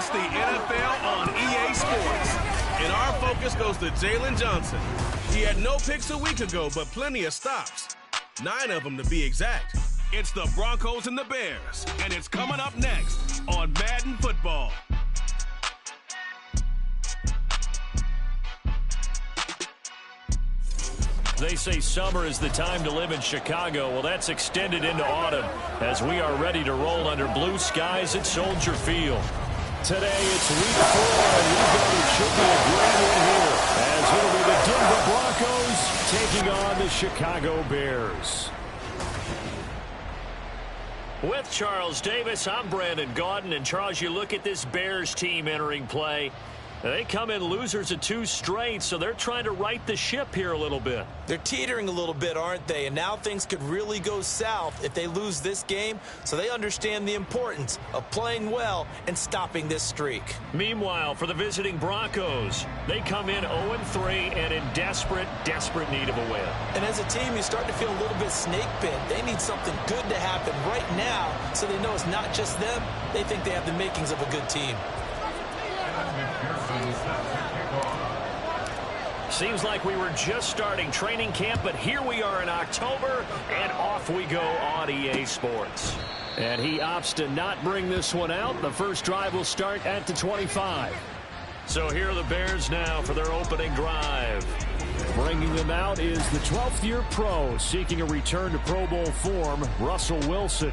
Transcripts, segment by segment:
It's the NFL on EA Sports. And our focus goes to Jalen Johnson. He had no picks a week ago, but plenty of stops. 9 of them to be exact. It's the Broncos and the Bears, and it's coming up next on Madden Football. They say summer is the time to live in Chicago. Well, that's extended into autumn as we are ready to roll under blue skies at Soldier Field. Today, it's week 4, and we know it should be a great one here as it'll be the Denver Broncos taking on the Chicago Bears. With Charles Davis, I'm Brandon Gaudin. And, Charles, you look at this Bears team entering play. They come in losers of 2 straight, so they're trying to right the ship here a little bit. They're teetering a little bit, aren't they? And now things could really go south if they lose this game, so they understand the importance of playing well and stopping this streak. Meanwhile, for the visiting Broncos, they come in 0-3 and in desperate need of a win. And as a team, you start to feel a little bit snake bit. They need something good to happen right now so they know it's not just them. They think they have the makings of a good team. Seems like we were just starting training camp, but here we are in October, and off we go on EA Sports. And he opts to not bring this one out. The first drive will start at the 25. So here are the Bears now for their opening drive. Bringing them out is the 12th-year pro seeking a return to Pro Bowl form, Russell Wilson.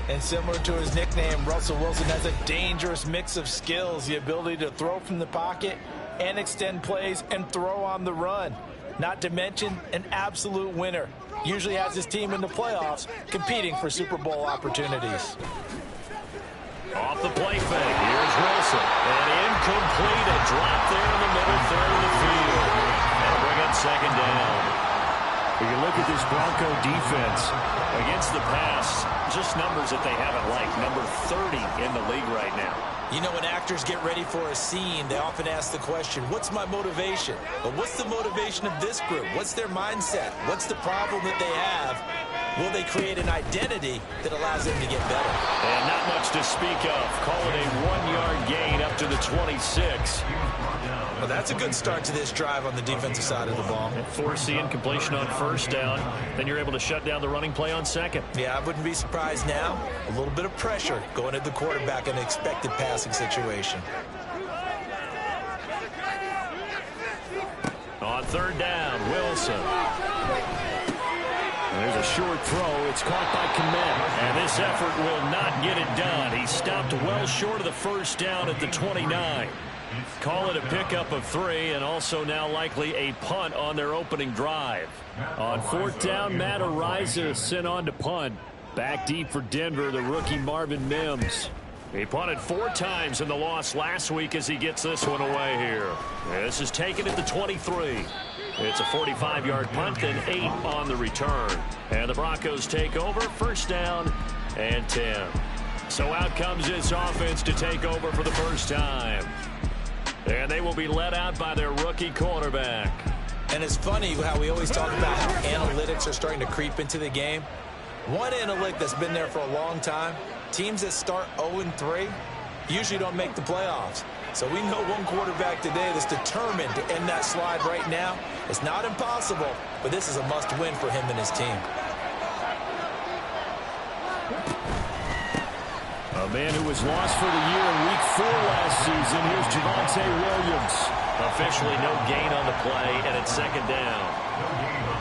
And similar to his nickname, Russell Wilson has a dangerous mix of skills, the ability to throw from the pocket and extend plays and throw on the run. Not to mention an absolute winner. Usually has his team in the playoffs competing for Super Bowl opportunities. Off the play fake, here's Wilson. And incomplete, a drop there in the middle third of the field. That'll bring up second down. We can look at this Bronco defense against the pass. Just numbers that they haven't liked. Number 30 in the league right now. You know, when actors get ready for a scene, they often ask the question, what's my motivation? But what's the motivation of this group? What's their mindset? What's the problem that they have? Will they create an identity that allows them to get better? And not much to speak of. Call it a 1-yard gain up to the 26. Well, that's a good start to this drive on the defensive side of the ball. Forcing completion on first down. Then you're able to shut down the running play on second. Yeah, I wouldn't be surprised now. A little bit of pressure going at the quarterback in an expected passing situation. On third down, Wilson. There's a short throw. It's caught by Kmet. And this effort will not get it done. He stopped well short of the first down at the 29. Call it a pickup of 3, and also now likely a punt on their opening drive. On fourth down, Matt Araiza sent on to punt. Back deep for Denver, the rookie Marvin Mims. He punted 4 times in the loss last week as he gets this one away here. This is taken at the 23. It's a 45-yard punt, then 8 on the return. And the Broncos take over, first down and 10. So out comes this offense to take over for the first time. And they will be led out by their rookie quarterback. And it's funny how we always talk about how analytics are starting to creep into the game. One analytic that's been there for a long time, teams that start 0-3 usually don't make the playoffs. So we know one quarterback today that's determined to end that slide right now. It's not impossible, but this is a must-win for him and his team. A man who was lost for the year in Week 4 last season. Here's Javonte Williams. Officially no gain on the play, and it's second down.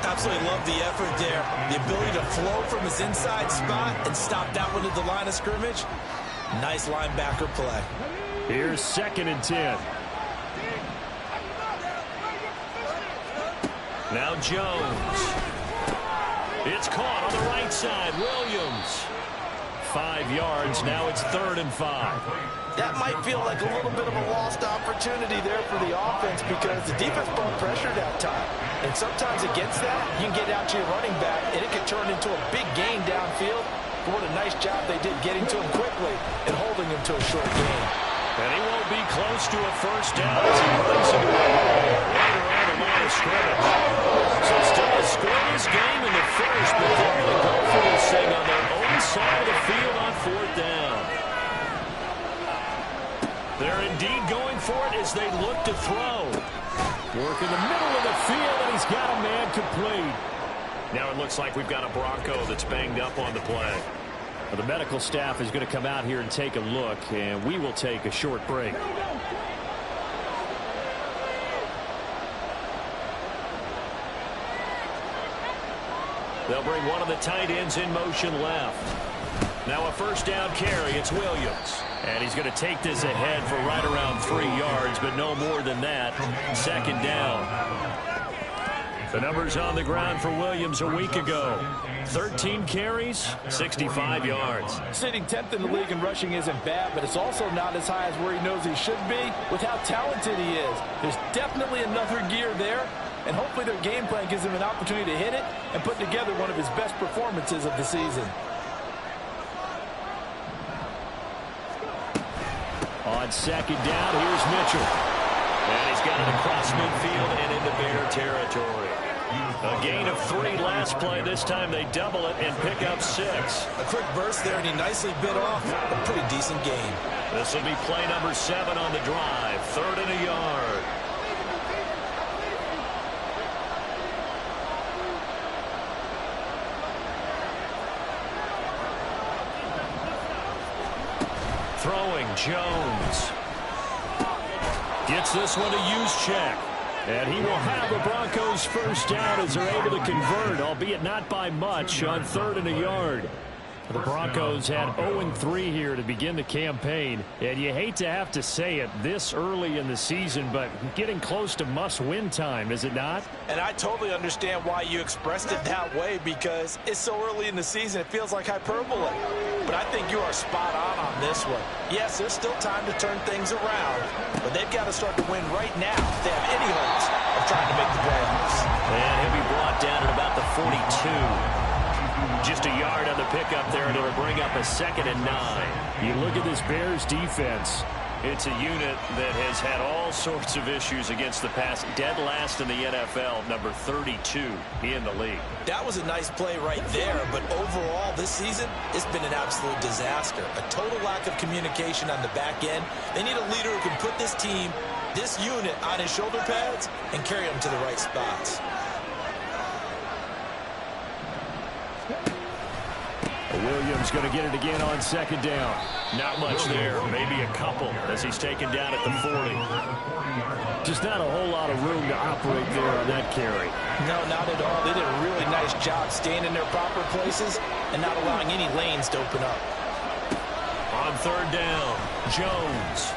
Absolutely love the effort there. The ability to flow from his inside spot and stop that one at the line of scrimmage. Nice linebacker play. Here's second and 10. Now Jones. It's caught on the right side. Williams. 5 yards. Now it's 3rd and 5. That might feel like a little bit of a lost opportunity there for the offense because the defense brought pressure that time. And sometimes against that, you can get out to your running back, and it could turn into a big gain downfield. But what a nice job they did getting to him quickly and holding him to a short gain. And he won't be close to a first down as he runs into a hole right around the line of scrimmage. So still a scoreless game in the first, but they're going to go for this thing on their own side of the field on 4th down. They're indeed going for it as they look to throw. Work in the middle of the field, and he's got a man complete. Now it looks like we've got a Bronco that's banged up on the play. Well, the medical staff is going to come out here and take a look, and we will take a short break. They'll bring one of the tight ends in motion left. Now a first down carry. It's Williams. And he's going to take this ahead for right around 3 yards, but no more than that. Second down. The numbers on the ground for Williams a week ago. 13 carries, 65 yards. Sitting 10th in the league in rushing isn't bad, but it's also not as high as where he knows he should be with how talented he is. There's definitely another gear there, and hopefully their game plan gives him an opportunity to hit it and put together one of his best performances of the season. On second down, here's Mitchell. And he's got it across midfield and into Bear territory. A gain of 3 last play. This time they double it and pick up 6. A quick burst there, and he nicely bit off a pretty decent gain. This will be play number 7 on the drive. 3rd and a yard. Throwing, Jones. Gets this one to use check. And he will have the Broncos first down as they're able to convert, albeit not by much, on 3rd and a yard. The Broncos had 0-3 here to begin the campaign. And you hate to have to say it this early in the season, but getting close to must-win time, is it not? And I totally understand why you expressed it that way, because it's so early in the season, it feels like hyperbole. But I think you are spot on this one. Yes, there's still time to turn things around, but they've got to start to win right now if they have any hopes of trying to make the playoffs. And he'll be brought down at about the 42. Just a yard on the pickup there, and it'll bring up a 2nd and 9. You look at this Bears defense. It's a unit that has had all sorts of issues against the pass. Dead last in the NFL, number 32 in the league. That was a nice play right there, but overall this season, it's been an absolute disaster. A total lack of communication on the back end. They need a leader who can put this team, this unit, on his shoulder pads and carry them to the right spots. Williams going to get it again on 2nd down. Not much there, maybe a couple as he's taken down at the 40. Just not a whole lot of room to operate there on that carry. No, not at all. They did a really nice job staying in their proper places and not allowing any lanes to open up. On 3rd down, Jones.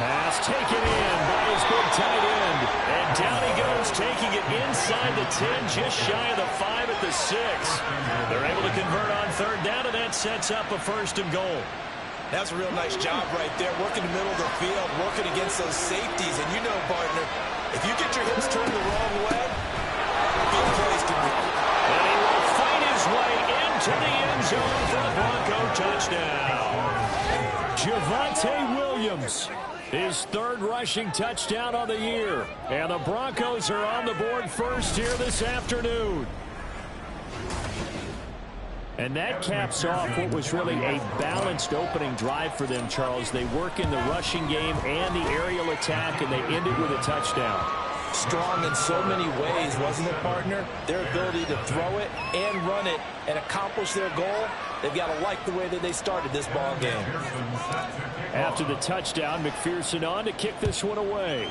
Pass taken in by his big tight end. And down he goes, taking it inside the 10, just shy of the 5 at the 6. They're able to convert on 3rd down, and that sets up a 1st and goal. That's a real nice job right there, working the middle of the field, working against those safeties. And you know, partner, if you get your hips turned the wrong way, big plays can be. And he will fight his way into the end zone for the Bronco touchdown. Javonte Williams. His 3rd rushing touchdown on the year. And the Broncos are on the board first here this afternoon. And that caps off what was really a balanced opening drive for them, Charles. They work in the rushing game and the aerial attack, and they end it with a touchdown. Strong in so many ways, wasn't it, partner? Their ability to throw it and run it and accomplish their goal, they've got to like the way that they started this ball game. After the touchdown, McPherson on to kick this one away.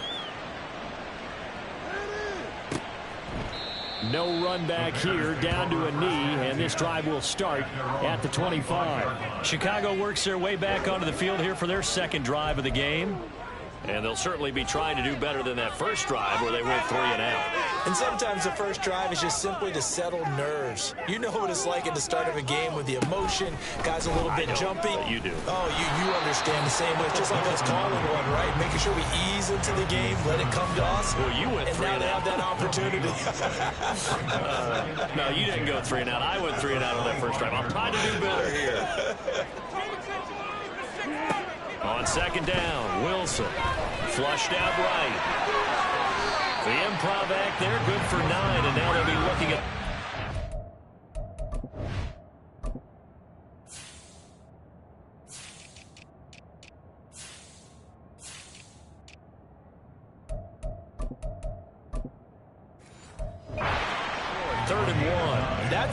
No run back here, down to a knee, and this drive will start at the 25. Chicago works their way back onto the field here for their 2nd drive of the game. And they'll certainly be trying to do better than that first drive where they went 3 and out. And sometimes the first drive is just simply to settle nerves. You know what it's like at the start of a game with the emotion, guys a little bit jumpy. You do. Oh, you understand the same way. It's just like us calling one, right? Making sure we ease into the game, let it come to us. Well, you went 3 and and out. now they have that opportunity. No, you didn't go 3 and out. I went 3 and out on that first drive. I'm trying to do better here. On 2nd down, Wilson. Flushed out right. The improv act there, good for 9, and now they'll be looking at...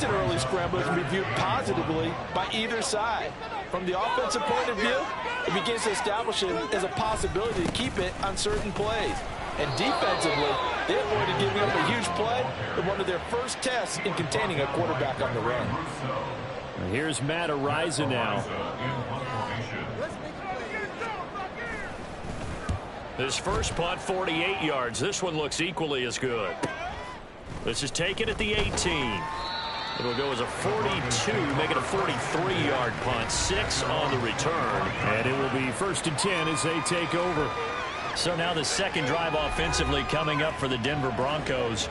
it's an early scramble, it can be viewed positively by either side. From the offensive point of view, it begins to establish it as a possibility to keep it on certain plays. And defensively, they avoided giving up a huge play in one of their first tests in containing a quarterback on the run. Here's Matt Araiza now. His first punt, 48 yards. This one looks equally as good. This is taken at the 18. It'll go as a 42, make it a 43-yard punt. 6 on the return. And it will be 1st and 10 as they take over. So now the second drive offensively coming up for the Denver Broncos.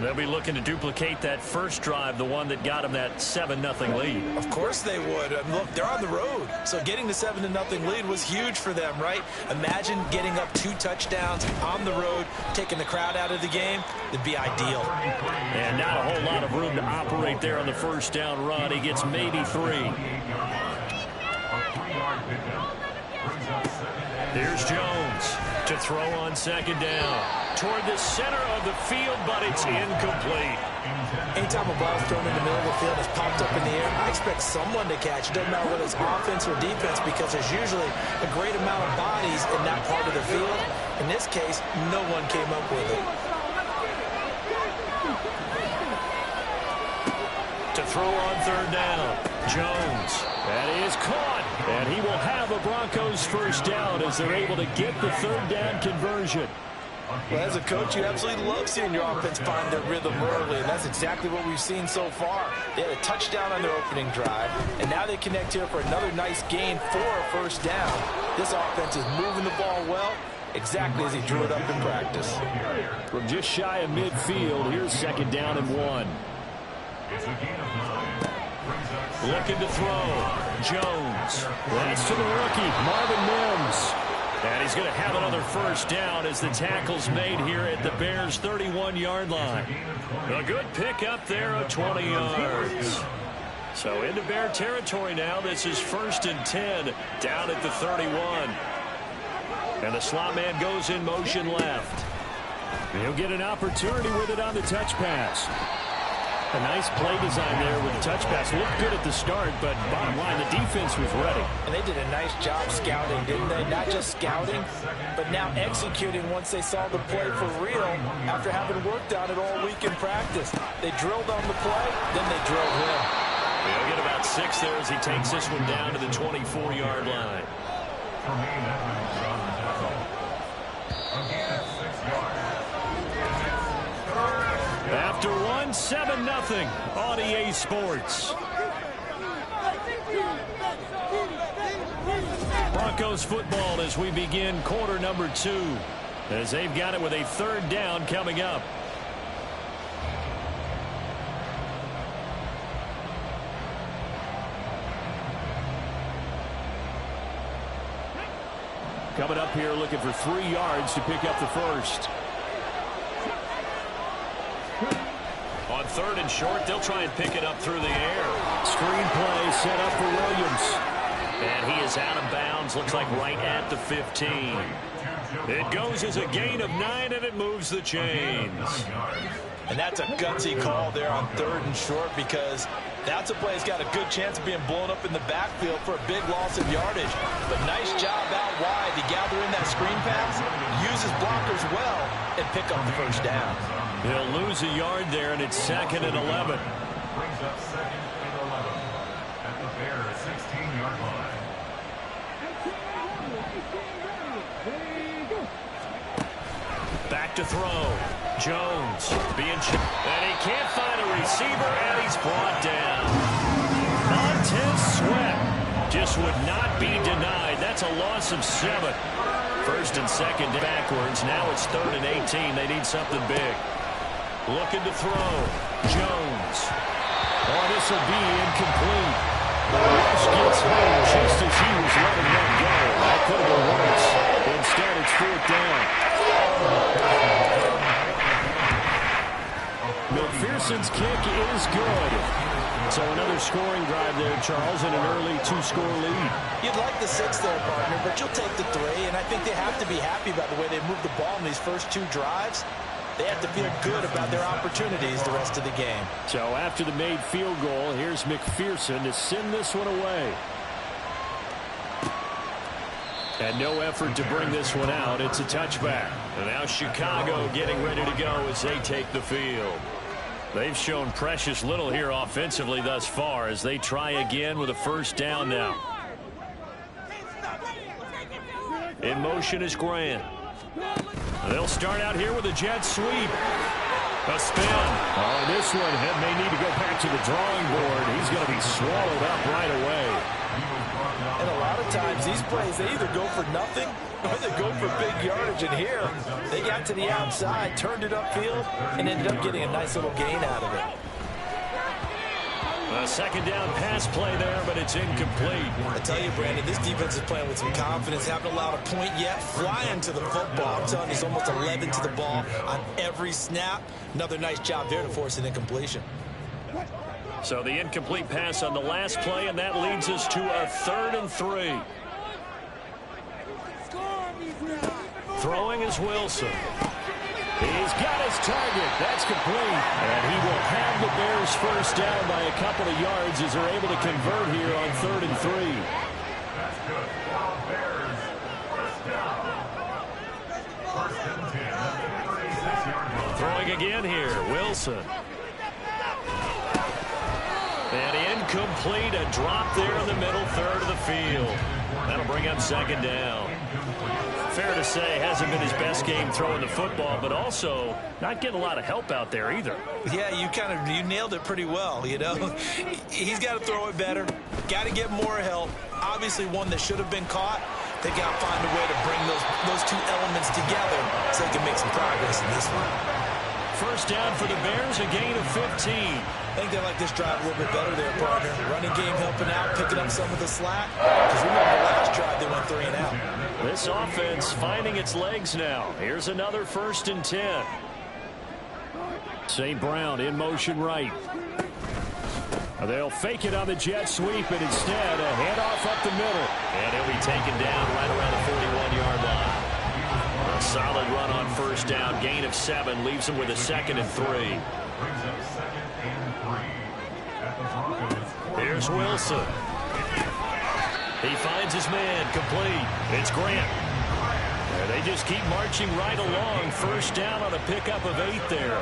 They'll be looking to duplicate that first drive, the one that got them that 7-0 lead. Of course they would. Look, they're on the road. So getting the 7-0 lead was huge for them, right? Imagine getting up 2 touchdowns on the road, taking the crowd out of the game. It'd be ideal. And not a whole lot of room to operate there on the first down run. He gets maybe 3. Here's Jones to throw on second down. Toward the center of the field, but it's incomplete. Anytime a ball's thrown in the middle of the field, it's popped up in the air, I expect someone to catch. It doesn't matter whether it's offense or defense, because there's usually a great amount of bodies in that part of the field. In this case, no one came up with it. To throw on third down, Jones. That is caught, and he will have a Broncos first down as they're able to get the third down conversion. Well, as a coach, you absolutely love seeing your offense find their rhythm early, and that's exactly what we've seen so far. They had a touchdown on their opening drive, and now they connect here for another nice gain for a first down. This offense is moving the ball well, exactly as he drew it up in practice. From just shy of midfield, here's 2nd down and 1. Looking to throw. Jones. That's to the rookie, Marvin Mims. And he's going to have another first down as the tackle's made here at the Bears' 31-yard line. A good pickup there of 20 yards. So into Bear territory now. This is 1st and 10 down at the 31. And the slot man goes in motion left. He'll get an opportunity with it on the touch pass. A nice play design there with the touch pass. Looked good at the start, but bottom line, the defense was ready. And they did a nice job scouting, didn't they? Not just scouting, but now executing once they saw the play for real after having worked on it all week in practice. They drilled on the play, then they drilled him. He'll get about 6 there as he takes this one down to the 24-yard line. After 7-0 on EA Sports. Broncos football as we begin quarter number 2, as they've got it with a third down coming up. Coming up here looking for 3 yards to pick up the first. On 3rd and short, they'll try and pick it up through the air. Screen play set up for Williams. And he is out of bounds, looks like right at the 15. It goes as a gain of 9, and it moves the chains. And that's a gutsy call there on 3rd and short, because that's a play that's got a good chance of being blown up in the backfield for a big loss of yardage. But nice job out wide to gather in that screen pass, use his blockers well, and pick up the first down. He'll lose a yard there, and it's 2nd and 11. Brings up 2nd and 11 at the Bears' 16-yard line. Back to throw. Jones being checked. And he can't find a receiver, and he's brought down. Montez Sweat just would not be denied. That's a loss of 7. 1st and 2nd backwards. Now it's 3rd and 18. They need something big. Looking to throw. Jones. Oh, this will be incomplete. The rush gets home just as he was letting that go. That could have been worse. Instead, it's 4th down. McPherson's kick is good. So another scoring drive there, Charles, and an early 2-score lead. You'd like the 6 there, partner, but you'll take the 3, and I think they have to be happy about the way they moved the ball in these first 2 drives. they have to feel good about their opportunities the rest of the game. So after the made field goal, here's McPherson to send this one away. And no effort to bring this one out. It's a touchback. And now Chicago getting ready to go as they take the field. They've shown precious little here offensively thus far as they try again with a first down now. In motion is Grant. They'll start out here with a jet sweep. A spin. Oh, this one may need to go back to the drawing board. He's going to be swallowed up right away. And a lot of times these plays, they either go for nothing or they go for big yardage. And here, they got to the outside, turned it upfield, and ended up getting a nice little gain out of it. A second down pass play there, but it's incomplete. I tell you, Brandon, this defense is playing with some confidence. Haven't allowed a point yet. Flying to the football. I'm telling you, it's almost 11 to the ball on every snap. Another nice job there to force an incompletion. So the incomplete pass on the last play, and that leads us to a 3rd and 3. Throwing is Wilson. He's got his target. That's complete. And he will have the Bears first down by a couple of yards as they're able to convert here on 3rd and 3. That's good. Bears, first down. 1st and 10 at the 36-yard line. Throwing again here, Wilson. And incomplete, a drop there in the middle third of the field. That'll bring up 2nd down. Fair to say, hasn't been his best game throwing the football, but also not getting a lot of help out there either. Yeah, you nailed it pretty well, you know. He's got to throw it better. Got to get more help. Obviously one that should have been caught. They got to find a way to bring those two elements together so they can make some progress in this one. First down for the Bears, a gain of 15. I think they like this drive a little bit better there, partner. Running game helping out, picking up some of the slack. Because remember the last drive, they went 3 and out. This offense finding its legs now. Here's another 1st and 10. St. Brown in motion right. They'll fake it on the jet sweep, and instead a handoff up the middle. And he'll be taken down right around the 41-yard line. A solid run on first down. Gain of 7 leaves him with a 2nd and 3. Brings up 2nd and 3 at the Broncos. Here's Wilson. He finds his man, complete. It's Grant. And they just keep marching right along. First down on a pickup of 8 there.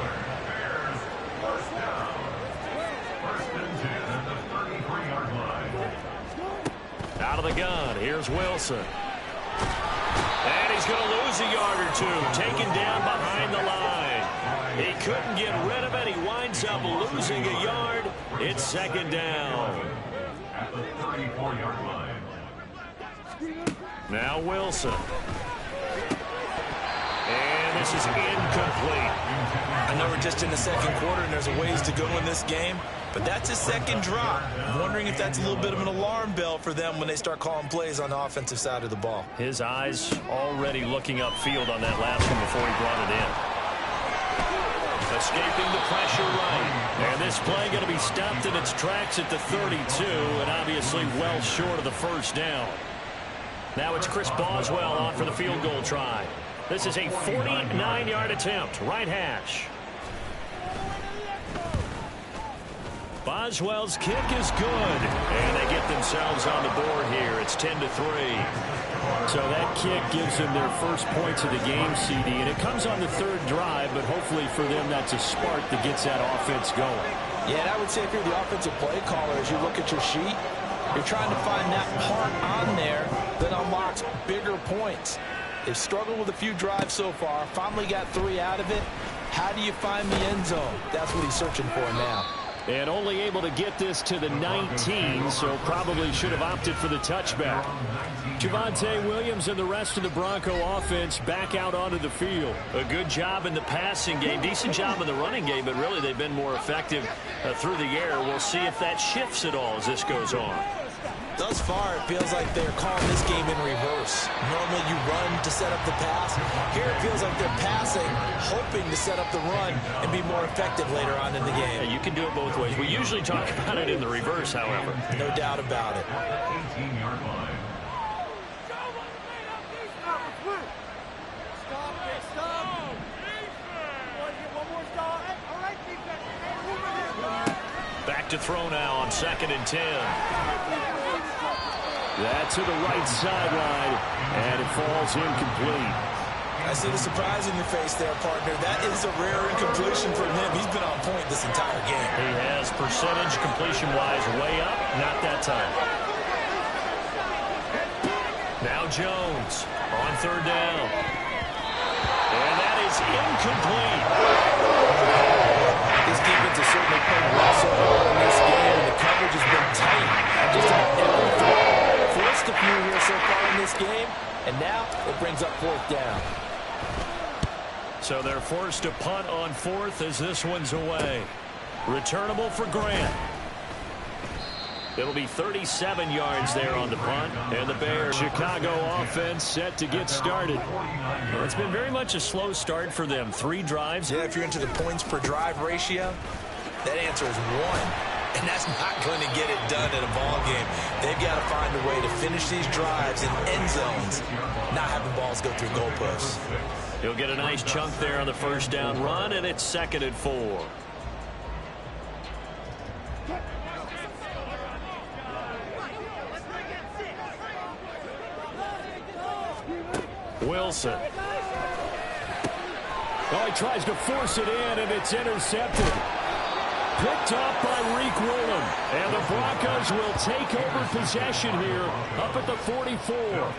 First down. 1st and 10 at the 33-yard line. Out of the gun, here's Wilson. And he's going to lose a yard or 2. Taken down behind the line. He couldn't get rid of it. He winds up losing a yard. It's 2nd down. At the 34-yard line. Now Wilson. And this is incomplete. I know we're just in the 2nd quarter and there's a ways to go in this game, but that's his 2nd drop. I'm wondering if that's a little bit of an alarm bell for them when they start calling plays on the offensive side of the ball. His eyes already looking upfield on that last one before he brought it in. Escaping the pressure right. And this play going to be stopped in its tracks at the 32, and obviously well short of the first down. Now it's Chris Boswell on for the field goal try. This is a 49-yard attempt, right hash. Boswell's kick is good, and they get themselves on the board here. It's 10-3. So that kick gives them their first points of the game, CD, and it comes on the 3rd drive, but hopefully for them that's a spark that gets that offense going. Yeah, and I would say if you're the offensive play caller, as you look at your sheet, you're trying to find that part on there that unlocks bigger points. They've struggled with a few drives so far, finally got 3 out of it. How do you find the end zone? That's what he's searching for now. And only able to get this to the 19, so probably should have opted for the touchback. Javonte Williams and the rest of the Bronco offense back out onto the field. A good job in the passing game, decent job in the running game, but really they've been more effective through the air. We'll see if that shifts at all as this goes on. Thus far, it feels like they're calling this game in reverse. Normally you run to set up the pass. Here it feels like they're passing, hoping to set up the run and be more effective later on in the game. Yeah, you can do it both ways. We usually talk about it in the reverse, however. No doubt about it. 18-yard line. to throw now on 2nd and 10. That's to the right sideline, and it falls incomplete. I see the surprise in your face there, partner. That is a rare incompletion from him. He's been on point this entire game. He has percentage completion-wise way up. Not that time. Now Jones on 3rd down. And that is incomplete. This defense has certainly played well so far in this game, and the coverage has been tight on just about every throw. Forced a few here so far in this game, and now it brings up 4th down. So they're forced to punt on 4th as this one's away. Returnable for Grant. It'll be 37 yards there on the punt. And the Bears, Chicago offense set to get started. Well, it's been very much a slow start for them. 3 drives. Yeah, if you're into the points per drive ratio, that answer is 1. And that's not going to get it done in a ball game. They've got to find a way to finish these drives in end zones, not having balls go through goalposts. He'll get a nice chunk there on the 1st down run, and it's 2nd and 4. Wilson. Oh, he tries to force it in, and it's intercepted. Picked up by Reek Willem. And the Broncos will take over possession here up at the 44.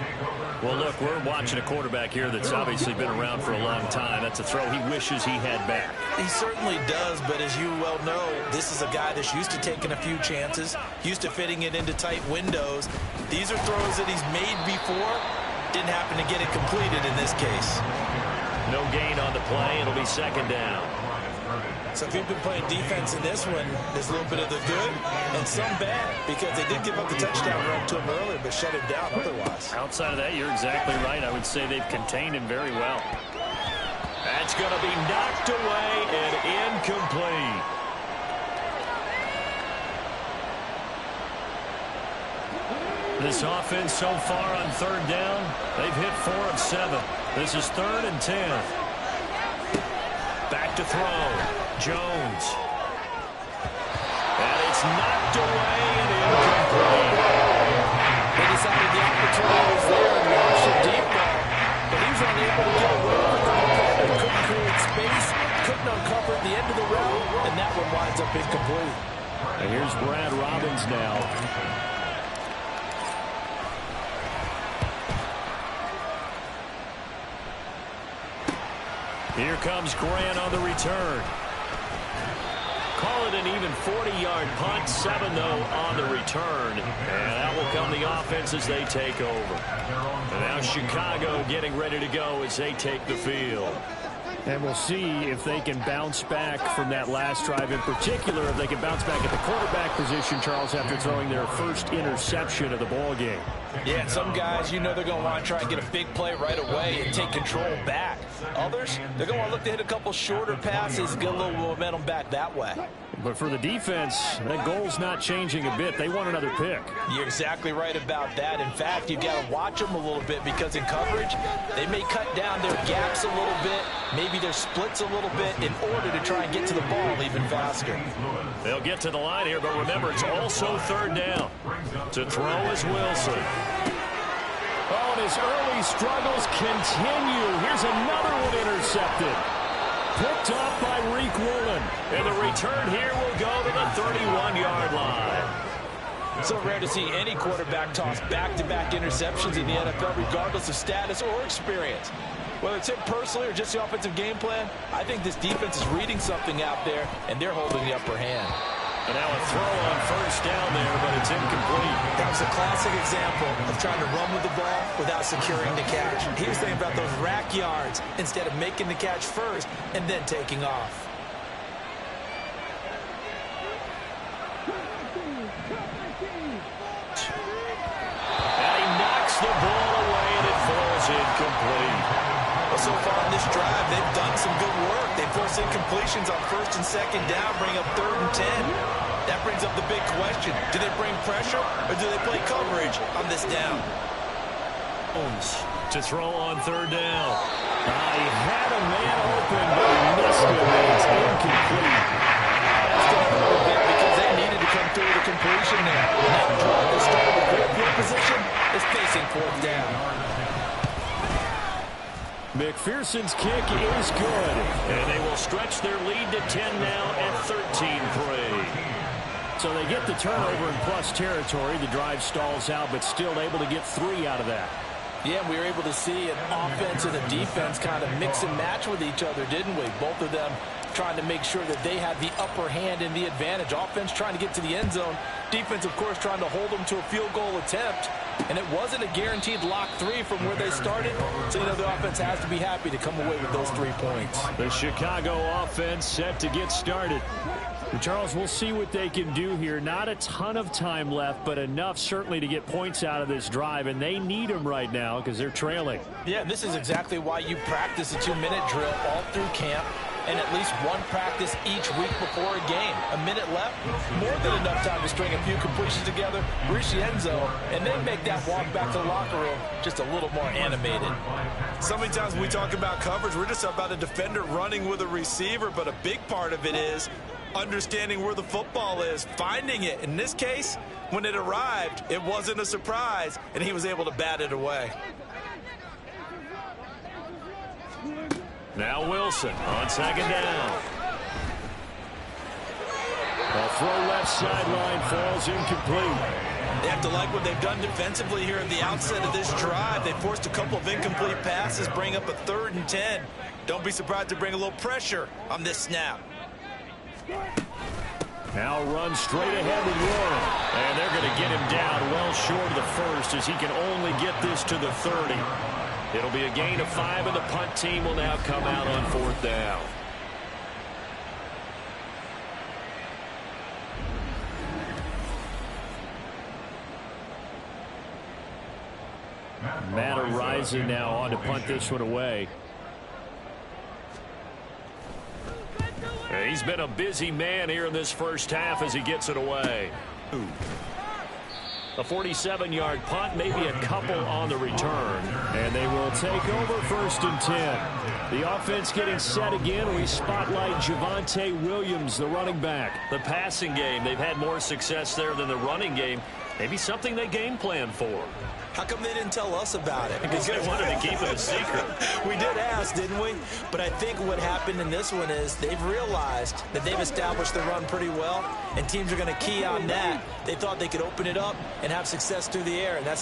Well, look, we're watching a quarterback here that's obviously been around for a long time. That's a throw he wishes he had back. He certainly does, but as you well know, this is a guy that's used to taking a few chances, used to fitting it into tight windows. These are throws that he's made before. Didn't happen to get it completed in this case. No gain on the play. It'll be 2nd down. So if you've been playing defense in this one, there's a little bit of the good and some bad, because they did give up the touchdown run to him earlier, but shut him down otherwise. Outside of that, you're exactly right. I would say they've contained him very well. That's going to be knocked away and incomplete. This offense so far on 3rd down, they've hit 4 of 7. This is 3rd and 10. Back to throw. Jones. And it's knocked away and incomplete. They decided the opportunity was there and launched a deep ball, but he was unable to get away with the ball. He couldn't create space, couldn't uncover at the end of the route, and that one winds up incomplete. And here's Brad Robbins now. Here comes Grant on the return. Call it an even 40-yard punt. 7, though, on the return. And that will come the offense as they take over. And now Chicago getting ready to go as they take the field. And we'll see if they can bounce back from that last drive, in particular if they can bounce back at the quarterback position, Charles, after throwing their first interception of the ball game. Yeah, and some guys, you know, they're going to want to try and get a big play right away and take control back. Others, they're going to want to look to hit a couple shorter passes, get a little momentum back that way. But for the defense, that goal's not changing a bit. They want another pick. You're exactly right about that. In fact, you've got to watch them a little bit, because in coverage, they may cut down their gaps a little bit, maybe their splits a little bit, in order to try and get to the ball even faster. They'll get to the line here, but remember, it's also 3rd down. To throw is Wilson. Oh, and his early struggles continue. Here's another one intercepted. Picked up by Reek Willem. And the return here will go to the 31-yard line. It's so rare to see any quarterback toss back-to-back interceptions in the NFL, regardless of status or experience. Whether it's him personally or just the offensive game plan, I think this defense is reading something out there, and they're holding the upper hand. And now a throw on 1st down there, but it's incomplete. That was a classic example of trying to run with the ball without securing the catch. He was thinking about those rack yards instead of making the catch first and then taking off. And he knocks the ball away, and it falls incomplete. Well, so far in this drive, they've done some good work. They force incompletions on 1st and 2nd down, bring up 3rd and 10. That brings up the big question. Do they bring pressure, or do they play coverage on this down? Jones to throw on 3rd down. He had a man open, but he missed it. It's incomplete. That's going to hurt a bit, because they needed to through with a completion there. That drive that started with great field position is facing fourth down. McPherson's kick is good. And they will stretch their lead to 10 now at 13-3. So they get the turnover in plus territory. The drive stalls out, but still able to get 3 out of that. Yeah, we were able to see an offense and a defense kind of mix and match with each other, didn't we? Both of them trying to make sure that they had the upper hand and the advantage. Offense trying to get to the end zone. Defense, of course, trying to hold them to a field goal attempt. And it wasn't a guaranteed lock 3 from where they started. So, you know, the offense has to be happy to come away with those 3 points. The Chicago offense set to get started. Charles, we'll see what they can do here. Not a ton of time left, but enough certainly to get points out of this drive, and they need them right now because they're trailing. Yeah, this is exactly why you practice a 2-minute drill all through camp and at least one practice each week before a game. A minute left, more than enough time to string a few completions together, reach the end zone, and then make that walk back to the locker room just a little more animated. So many times when we talk about coverage, we're just about a defender running with a receiver, but a big part of it is understanding where the football is, finding it. In this case, when it arrived, it wasn't a surprise, and he was able to bat it away. Now Wilson on second down. A throw left sideline falls incomplete. They have to like what they've done defensively here at the outset of this drive. They forced a couple of incomplete passes, bring up a 3rd and 10. Don't be surprised to bring a little pressure on this snap. Now run straight ahead with Warren. And they're going to get him down well short of the first as he can only get this to the 30. It'll be a gain of 5, and the punt team will now come out on 4th down. Matt Araiza now on to punt this one away. He's been a busy man here in this first half as he gets it away. A 47-yard punt, maybe a couple on the return. And they will take over 1st and 10. The offense getting set again. We spotlight Javonte Williams, the running back. The passing game, they've had more success there than the running game. Maybe something they game plan for. How come they didn't tell us about it? Because they wanted to keep it a secret. We did ask, didn't we? But I think what happened in this one is they've realized that they've established the run pretty well, and teams are going to key on that. They thought they could open it up and have success through the air, and that's